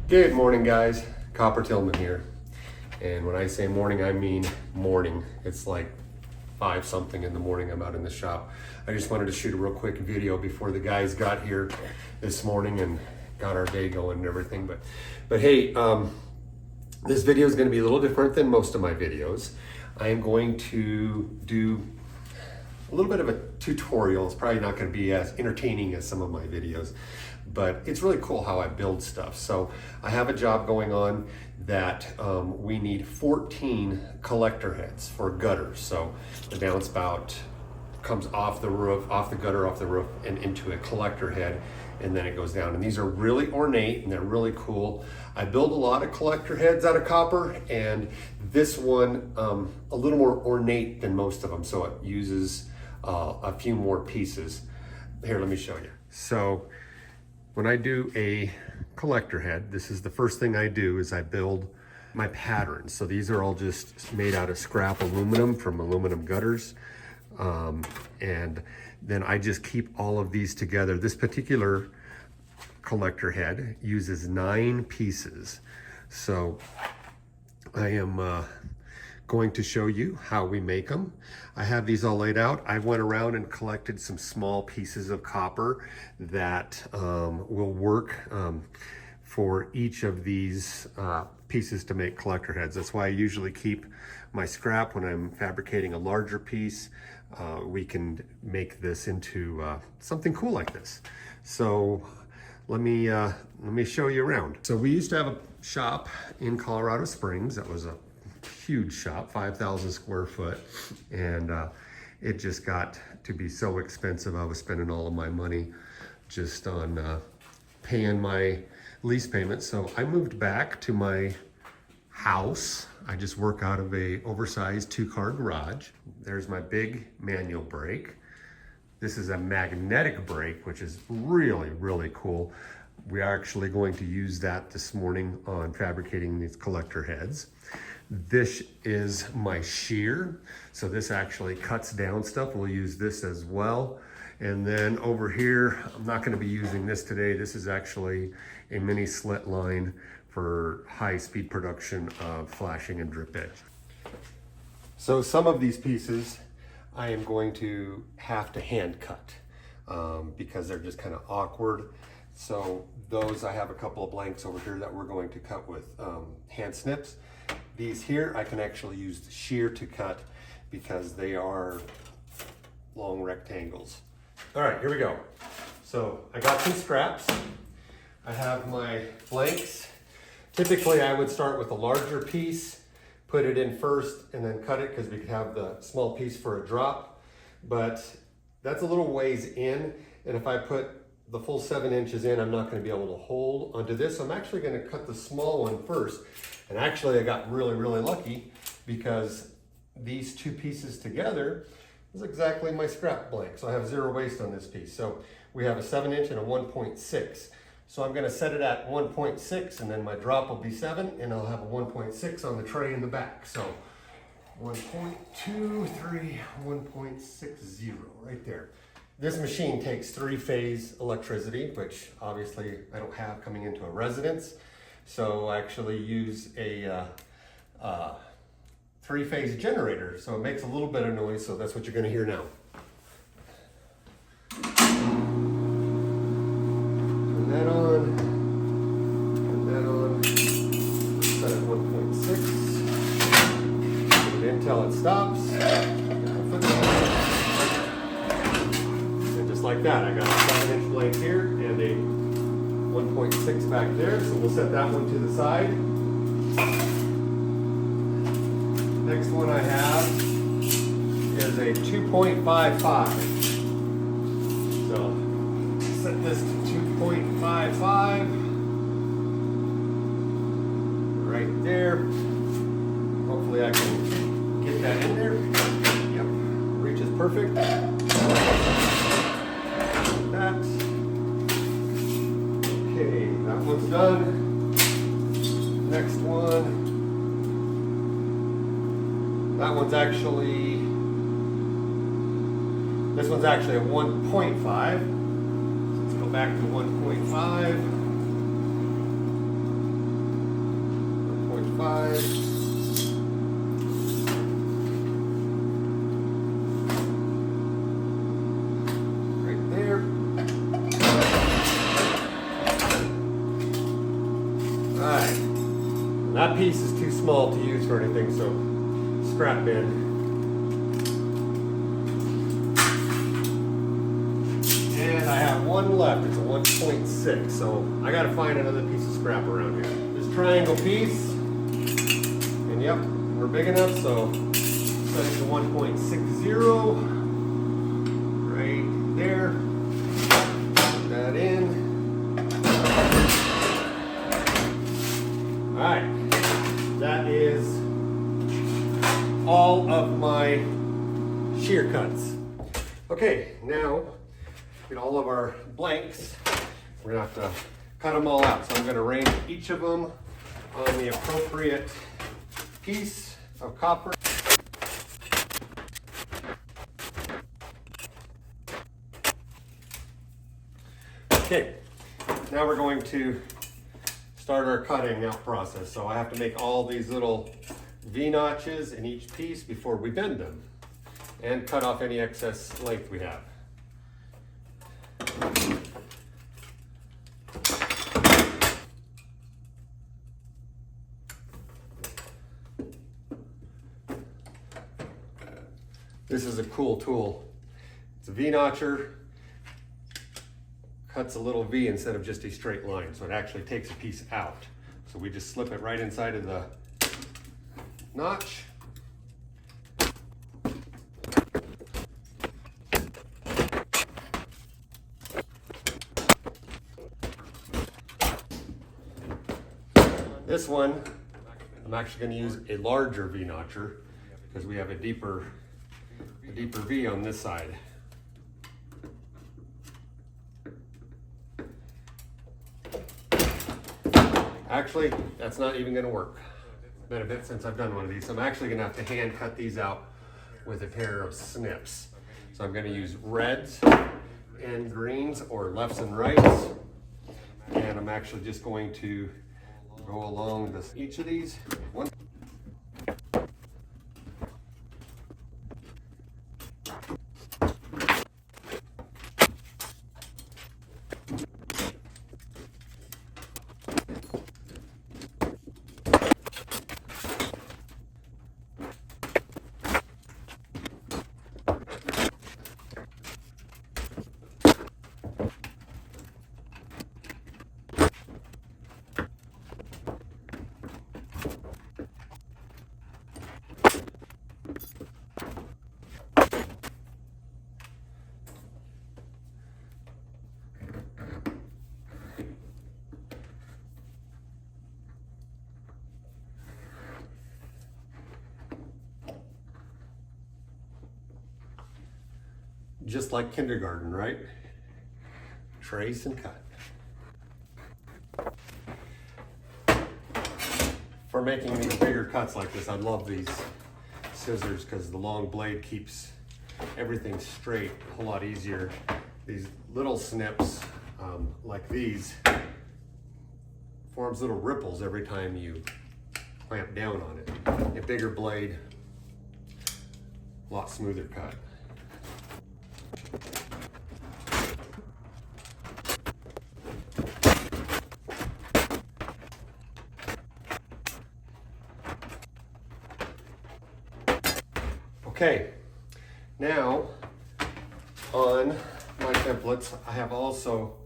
Good morning, guys. Copper Tillman here. And when I say morning, I mean morning. It's like 5 something in the morning. I'm out in the shop. I just wanted to shoot a real quick video before the guys got here this morning and got our day going and everything. But hey, this video is going to be a little different than most of my videos. I am going to do a little bit of a tutorial. It's probably not going to be as entertaining as some of my videos, but it's really cool how I build stuff. So I have a job going on that we need 14 collector heads for gutters. So the downspout comes off the roof, off the gutter, off the roof, and into a collector head, and then it goes down. And these are really ornate and they're really cool. I build a lot of collector heads out of copper, and this one a little more ornate than most of them, so it uses a few more pieces. Here, let me show you. So when I do a collector head, this is the first thing I do is I build my patterns. So these are all just made out of scrap aluminum from aluminum gutters. And then I just keep all of these together. This particular collector head uses 9 pieces. So I am going to show you how we make them. I have these all laid out. I went around and collected some small pieces of copper that will work for each of these pieces to make collector heads. That's why I usually keep my scrap when I'm fabricating a larger piece. We can make this into something cool like this. So let me show you around. So we used to have a shop in Colorado Springs that was a huge shop, 5,000 square foot, and it just got to be so expensive. I was spending all of my money just on paying my lease payment. So I moved back to my house. I just work out of a oversized 2-car garage. There's my big manual brake. This is a magnetic brake, which is really, really cool. We are actually going to use that this morning on fabricating these collector heads. This is my shear. So this actually cuts down stuff. We'll use this as well. And then over here, I'm not going to be using this today. This is actually a mini slit line for high speed production of flashing and drip edge. So some of these pieces I am going to have to hand cut because they're just kind of awkward. So those, I have a couple of blanks over here that we're going to cut with hand snips. These here, I can actually use the shear to cut because they are long rectangles. All right, here we go. So I got some scraps. I have my blanks. Typically, I would start with a larger piece, put it in first, and then cut it because we could have the small piece for a drop. But that's a little ways in, and if I put the full 7 inches in, I'm not going to be able to hold onto this. So I'm actually going to cut the small one first. And actually, I got really, really lucky because these 2 pieces together is exactly my scrap blank. So I have 0 waste on this piece. So we have a 7 inch and a 1.6. So I'm going to set it at 1.6, and then my drop will be 7, and I'll have a 1.6 on the tray in the back. So 1.23, 1.60 right there. This machine takes 3-phase electricity, which obviously I don't have coming into a residence. So I actually use a 3-phase generator. So it makes a little bit of noise, so that's what you're gonna hear now. Turn that on, set it 1.6. Put it in until it stops. Like that, I got a 7 inch blade here and a 1.6 back there, so we'll set that one to the side. Next one I have is a 2.55. So set this to 2.55 right there. Hopefully I can get that in there. Yep, reaches perfect. Okay, that one's done. Next one. That one's actually, this one's actually a 1.5. So let's go back to 1.5. 5. Right there. Alright. That piece is too small to use for anything, so scrap bin. And I have one left. It's a 1.6, so I gotta find another piece of scrap around here. This triangle piece, and yep, we're big enough, so set it to 1.60 right there. Put that in. All right, that is all of my shear cuts. Okay, now get all of our blanks. We're gonna have to cut them all out. So I'm gonna arrange each of them on the appropriate piece of copper. Okay, now we're going to start our cutting out process. So I have to make all these little V-notches in each piece before we bend them and cut off any excess length we have. This is a cool tool. It's a V-notcher, cuts a little V instead of just a straight line, so it actually takes a piece out. So we just slip it right inside of the notch. This one, I'm actually going to use a larger V-notcher because we have a deeper V on this side. Actually, that's not even going to work. It's been a bit since I've done one of these, so I'm actually going to have to hand cut these out with a pair of snips. So I'm going to use reds and greens, or lefts and rights, and I'm actually just going to go along each of these. One. Just like kindergarten, right? Trace and cut. For making these bigger cuts like this, I love these scissors because the long blade keeps everything straight a whole lot easier. These little snips, like these, forms little ripples every time you clamp down on it. A bigger blade, a lot smoother cut. Okay, now on my templates, I have also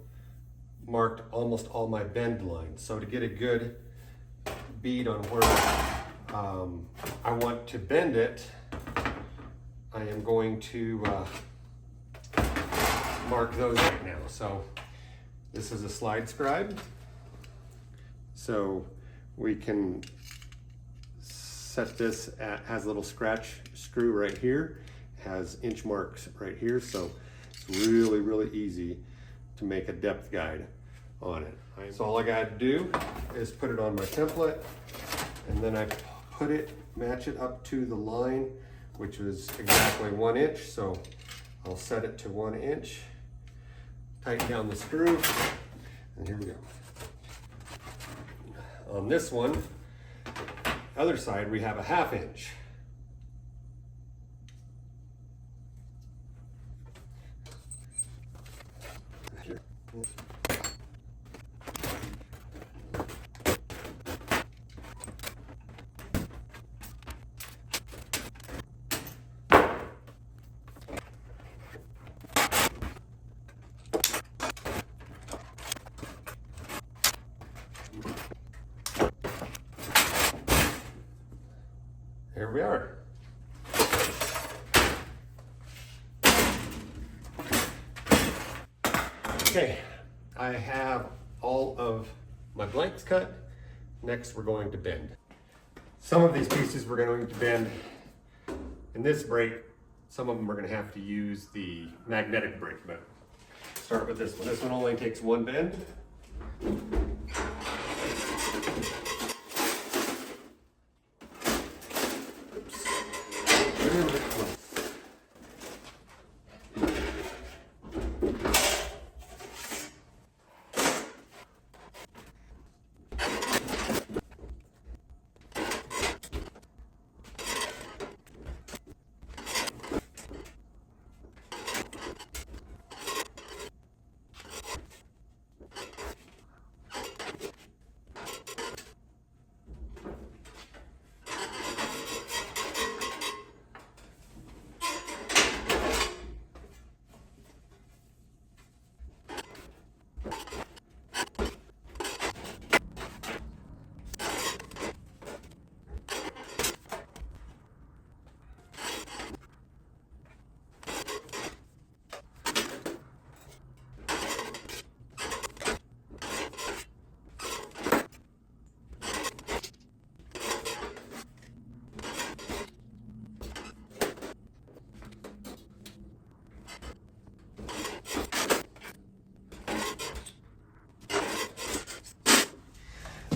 marked almost all my bend lines. So to get a good bead on where I want to bend it, I am going to mark those right now. So this is a slide scribe. So we can set this at, has a little scratch screw right here, has inch marks right here, so it's really, really easy to make a depth guide on it. So all I gotta do is put it on my template, and then I put it, match it up to the line, which is exactly 1 inch, so I'll set it to 1 inch, tighten down the screw, and here we go. On this one, Other side, we have a 1/2 inch. Here we are. Okay, I have all of my blanks cut. Next, we're going to bend. Some of these pieces we're going to bend in this brake. Some of them we're going to have to use the magnetic brake, but start with this one. This one only takes one bend.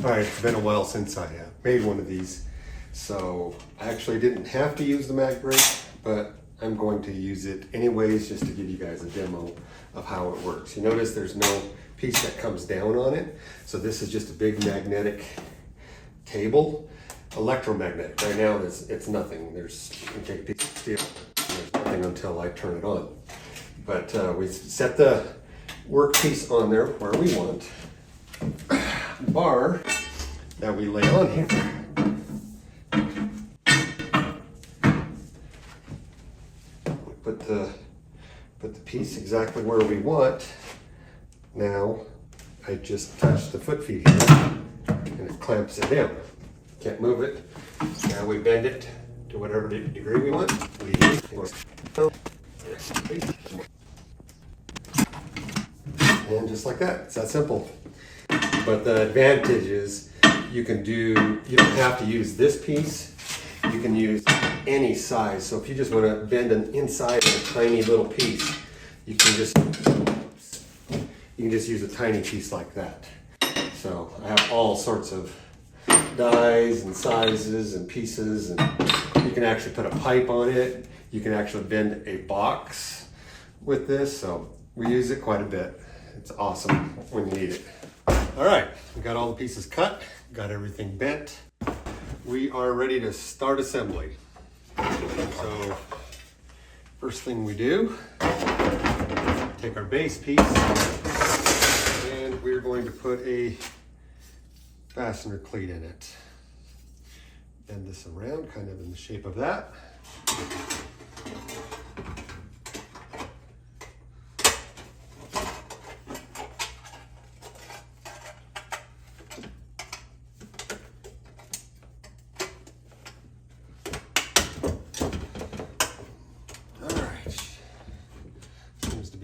All right, it's been a while since I made one of these, so I actually didn't have to use the mag brake, but I'm going to use it anyways just to give you guys a demo of how it works. You notice there's no piece that comes down on it, so this is just a big magnetic table, electromagnetic. Right now it's nothing. There's, you can take a piece of steel, there's nothing until I turn it on. But we set the workpiece on there where we want. Bar that we lay on here. We put the piece exactly where we want. Now I just touch the foot feet here and it clamps it down. Can't move it. Now we bend it to whatever degree we want. And just like that, it's that simple. But the advantage is you don't have to use this piece. You can use any size. So if you just want to bend an inside of a tiny little piece, you can just use a tiny piece like that. So I have all sorts of dies and sizes and pieces, and you can actually put a pipe on it. You can actually bend a box with this. So we use it quite a bit. It's awesome when you need it. All right, we got all the pieces cut, got everything bent. We are ready to start assembly. So first thing we do, take our base piece and we're going to put a fastener cleat in it. Bend this around kind of in the shape of that.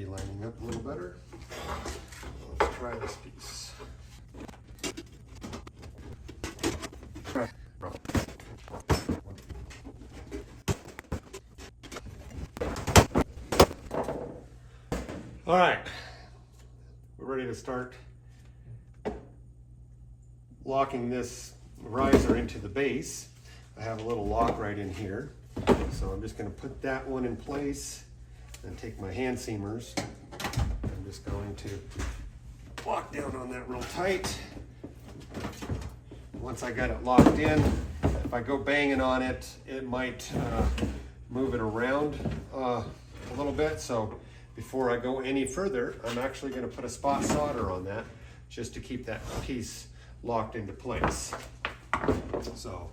Lining up a little better. Let's try this piece. All right, we're ready to start locking this riser into the base. I have a little lock right in here, so I'm just going to put that one in place. And take my hand seamers. I'm just going to lock down on that real tight. Once I got it locked in, if I go banging on it, it might move it around a little bit. So before I go any further, I'm actually going to put a spot solder on that just to keep that piece locked into place. So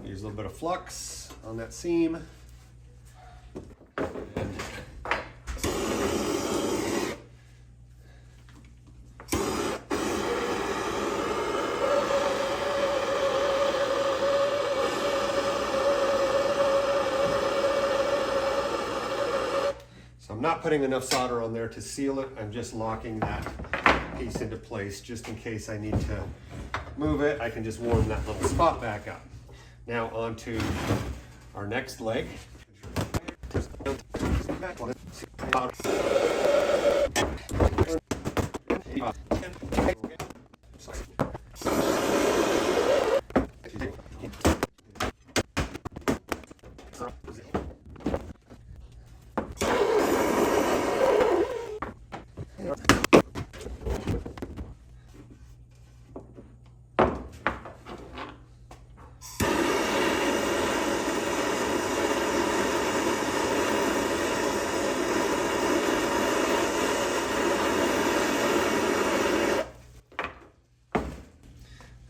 use a little bit of flux on that seam. I'm not putting enough solder on there to seal it. I'm just locking that piece into place just in case I need to move it. I can just warm that little spot back up. Now on to our next leg.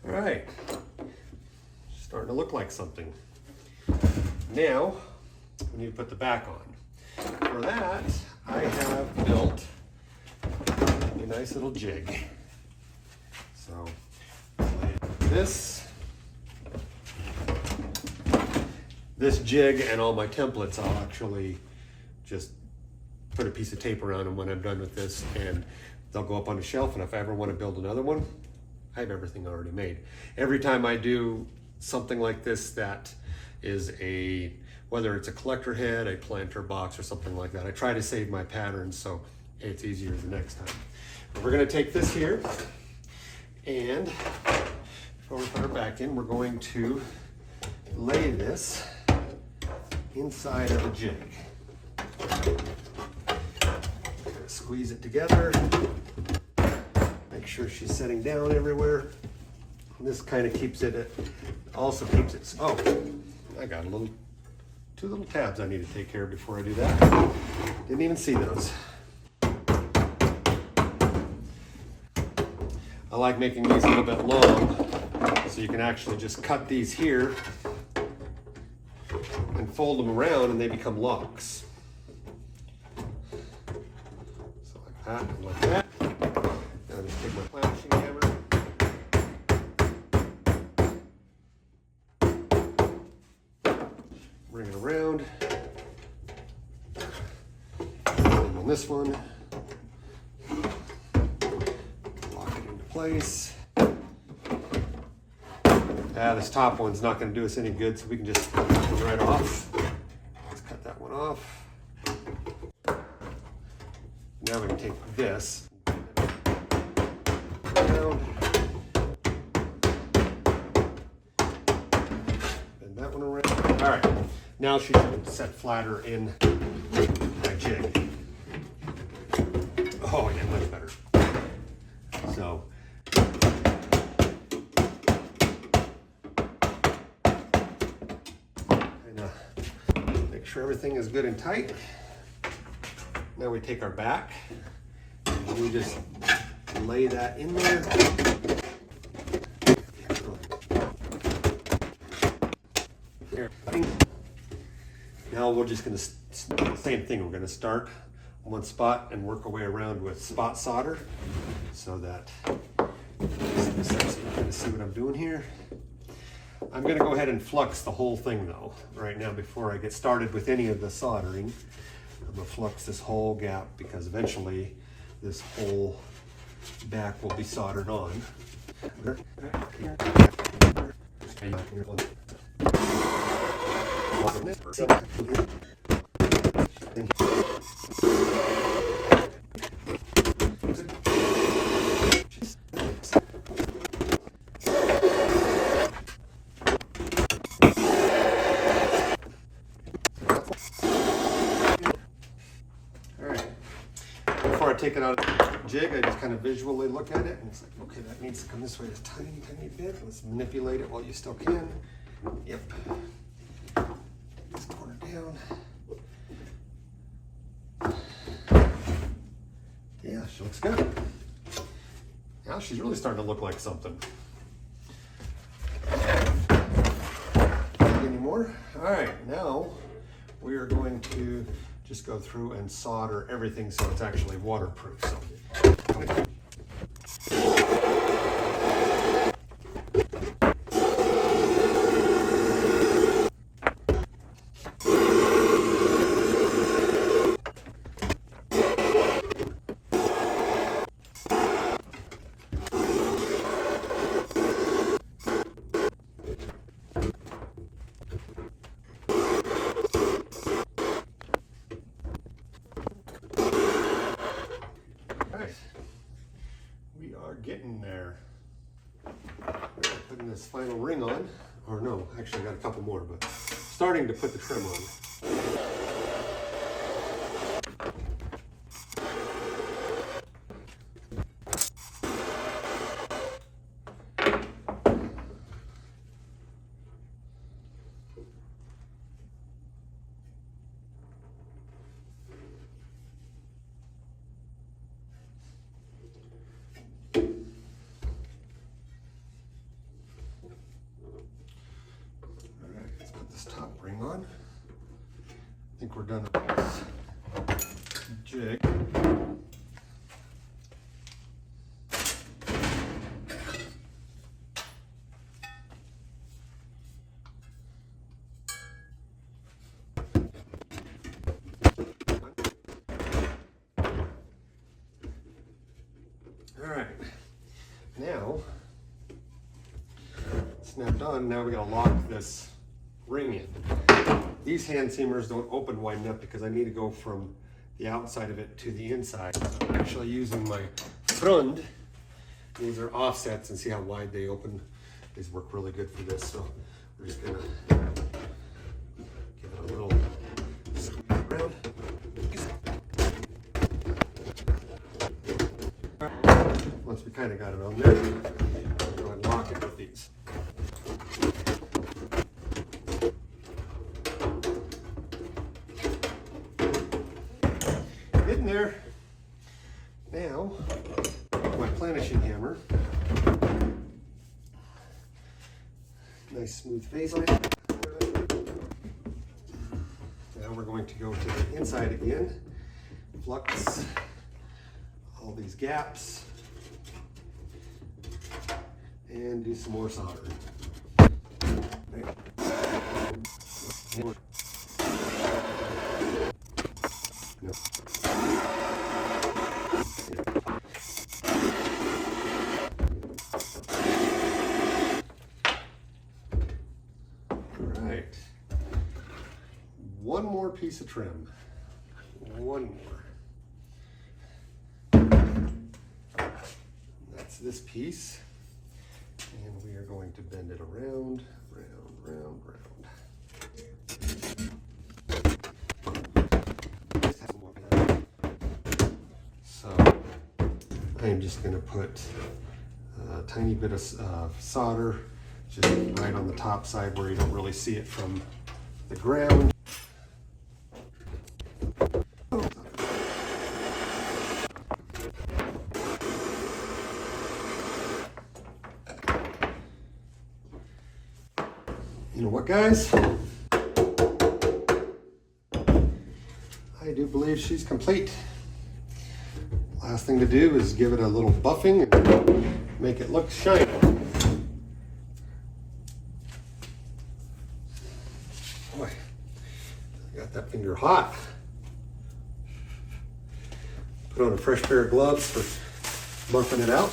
All right, starting to look like something. Now, we need to put the back on. For that, I have built a nice little jig. So, this jig and all my templates, I'll actually just put a piece of tape around them when I'm done with this, and they'll go up on the shelf, and if I ever want to build another one, I have everything already made. Every time I do something like this that is whether it's a collector head, a planter box, or something like that, I try to save my patterns so it's easier the next time. But we're gonna take this here, and before we put her back in, we're going to lay this inside of a jig. Squeeze it together. Make sure she's setting down everywhere. And this kind of keeps it, also keeps it, oh, I got two little tabs I need to take care of before I do that. Didn't even see those. I like making these a little bit long, so you can actually just cut these here and fold them around and they become locks. So like that and like that. Now I just take my flashing hammer. Bring it around. And on this one, lock it into place. This top one's not going to do us any good, so we can just cut that one right off. Let's cut that one off. Now we can take this around. Bend that one around. All right, now she should set flatter in my jig. Oh yeah, much better. So. Make sure everything is good and tight. Now we take our back and we just lay that in there. Now we're just going to, same thing, we're going to start on one spot and work our way around with spot solder so that you can see what I'm doing here. I'm going to go ahead and flux the whole thing though, right now before I get started with any of the soldering. I'm going to flux this whole gap because eventually this whole back will be soldered on. Take it out of the jig, I just kind of visually look at it and it's like, okay, that needs to come this way a tiny bit. Let's manipulate it while you still can. Yep. This corner down. Yeah, she looks good. Now she's really starting to look like something. Any more? All right, now we are going to just go through and solder everything so it's actually waterproof. So. We are getting there. Putting this final ring on, or no, actually I got a couple more, but starting to put the trim on. Top ring on. I think we're done with this jig. All right, now it's now done. Now we gotta lock this ring in. These hand seamers don't open wide enough because I need to go from the outside of it to the inside. So I'm actually using my front. These are offsets, and see how wide they open. These work really good for this. So we're just gonna give it a little squeeze around. Once we kind of got it on there, we'll go ahead and lock it with these. In there. Now, my planishing hammer. Nice smooth face on it. Now we're going to go to the inside again. Flux all these gaps. And do some more soldering. No. One more piece of trim. One more. That's this piece. And we are going to bend it around, round. So I'm just going to put a tiny bit of solder just right on the top side where you don't really see it from the ground. You know what, guys? I do believe she's complete. Last thing to do is give it a little buffing and make it look shiny. Boy, I got that finger hot. Put on a fresh pair of gloves for buffing it out.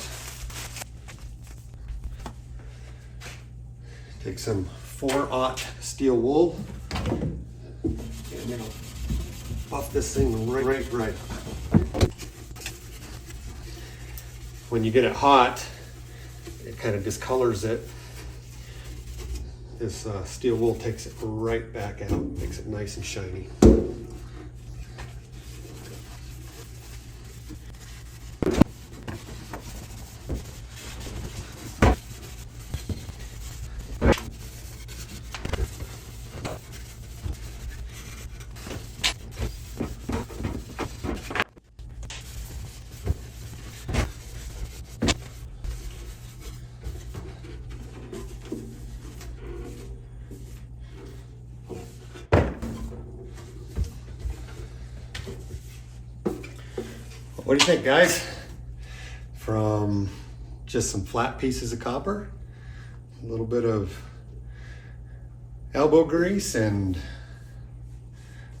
Take some 4/0 steel wool and then buff this thing right. When you get it hot, it kind of discolors it. This steel wool takes it right back out, makes it nice and shiny. What do you think, guys? From just some flat pieces of copper, a little bit of elbow grease, and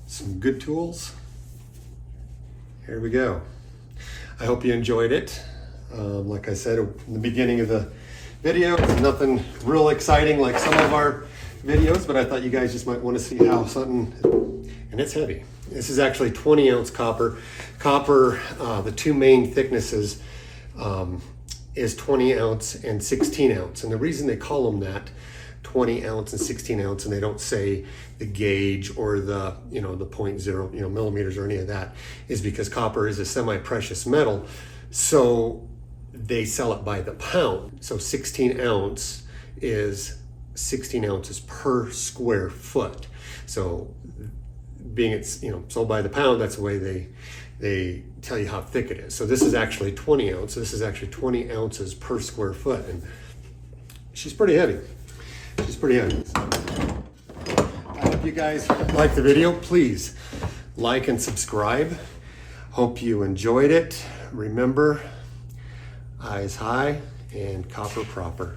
some good tools. Here we go. I hope you enjoyed it. Like I said in the beginning of the video, it's nothing real exciting like some of our videos, but I thought you guys just might want to see how something, and it's heavy. This is actually 20 ounce copper. Copper, the two main thicknesses is 20 ounce and 16 ounce. And the reason they call them that, 20 ounce and 16 ounce, and they don't say the gauge or the, the 0.0, millimeters or any of that, is because copper is a semi-precious metal. So they sell it by the pound. So 16 ounce is 16 ounces per square foot. So being it's sold by the pound, that's the way they tell you how thick it is. So this is actually 20 ounce. This is actually 20 ounces per square foot, and she's pretty heavy. She's pretty heavy. I hope you guys like the video. Please like and subscribe. Hope you enjoyed it. Remember, eyes high and copper proper.